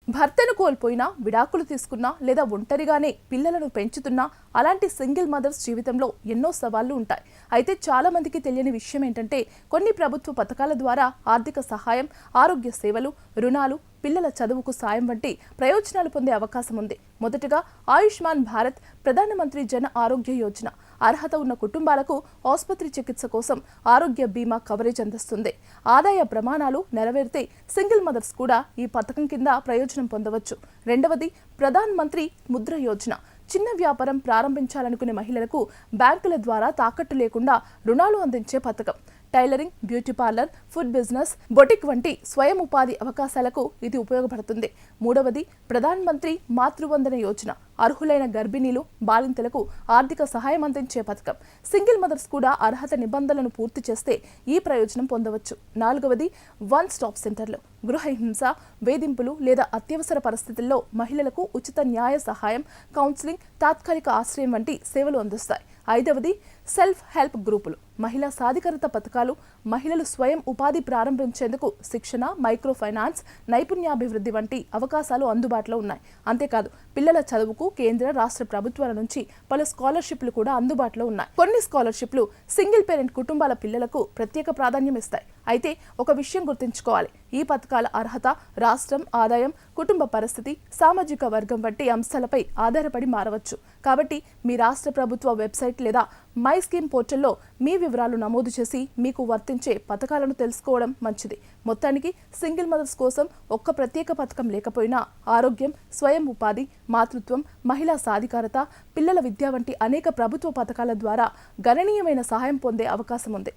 భర్తను కోల్పోయినా, విడాకులు తీసుకున్నా లేదా ఒంటరిగానే పిల్లలను పెంచుతున్నా అలాంటి సింగిల్ మదర్స్ జీవితంలో ఎన్నో సవాళ్లు ఉంటాయి. అయితే చాలా మందికి తెలియని విషయం ఏంటంటే కొన్ని ప్రభుత్వ పథకాల ద్వారా ఆర్థిక సహాయం, ఆరోగ్య సేవలు, రుణాలు, పిల్లల చదువుకు సాయం వంటి ప్రయోజనాలు పొందే అవకాశం ఉంది. మొదటగా ఆయుష్మాన్ భారత్ ప్రధానమంత్రి జన ఆరోగ్య యోజన అర్హత ఉన్న కుటుంబాలకు ఆసుపత్రి చికిత్స కోసం ఆరోగ్య బీమా కవరేజ్ అందిస్తుంది. ఆదాయ ప్రమాణాలు నెరవేరితే సింగిల్ మదర్స్ కూడా ఈ పథకం కింద ప్రయోజనం పొందవచ్చు. రెండవది ప్రధాన్ మంత్రి ముద్ర యోజన. చిన్న వ్యాపారం ప్రారంభించాలనుకునే మహిళలకు బ్యాంకుల ద్వారా తాకట్టు లేకుండా రుణాలు అందించే పథకం. Tailoring, beauty parlour, food business, boutique వంటి స్వయం ఉపాధి అవకాశాలకు ఇది ఉపయోగపడుతుంది. మూడవది ప్రధాన్ మంత్రి మాతృవందన యోజన. అర్హులైన గర్భిణీలు, బాలింతలకు ఆర్థిక సహాయం అందించే పథకం. సింగిల్ మదర్స్ కూడా అర్హత నిబంధనలను పూర్తి చేస్తే ఈ ప్రయోజనం పొందవచ్చు. నాలుగవది వన్ స్టాప్ సెంటర్లు. గృహ హింస, వేధింపులు లేదా అత్యవసర పరిస్థితుల్లో మహిళలకు ఉచిత న్యాయ సహాయం, కౌన్సిలింగ్, తాత్కాలిక ఆశ్రయం వంటి సేవలు అందిస్తాయి. ఐదవది సెల్ఫ్ హెల్ప్ గ్రూపులు. మహిళా సాధికారత పథకాలు. మహిళలు స్వయం ఉపాధి ప్రారంభించేందుకు శిక్షణ, మైక్రో ఫైనాన్స్, నైపుణ్యాభివృద్ధి వంటి అవకాశాలు అందుబాటులో ఉన్నాయి. అంతేకాదు పిల్లల చదువుకు కేంద్ర, రాష్ట్ర ప్రభుత్వాల నుంచి పలు స్కాలర్షిప్లు కూడా అందుబాటులో ఉన్నాయి. కొన్ని స్కాలర్షిప్లు సింగిల్ పేరెంట్ కుటుంబాల పిల్లలకు ప్రత్యేక ప్రాధాన్యం ఇస్తాయి. అయితే ఒక విషయం గుర్తుంచుకోవాలి, ఈ పథకాల అర్హత రాష్ట్రం, ఆదాయం, కుటుంబ పరిస్థితి, సామాజిక వర్గం వంటి అంశాలపై ఆధారపడి మారవచ్చు. కాబట్టి మీ రాష్ట్ర ప్రభుత్వ వెబ్సైట్ లేదా మై స్కీమ్ పోర్టల్లో మీ వివరాలు నమోదు చేసి మీకు వర్తించే పథకాలను తెలుసుకోవడం మంచిది. మొత్తానికి సింగిల్ మదర్స్ కోసం ఒక్క ప్రత్యేక పథకం లేకపోయినా ఆరోగ్యం, స్వయం ఉపాధి, మాతృత్వం, మహిళా సాధికారత, పిల్లల విద్య వంటి అనేక ప్రభుత్వ పథకాల ద్వారా గణనీయమైన సహాయం పొందే అవకాశం ఉంది.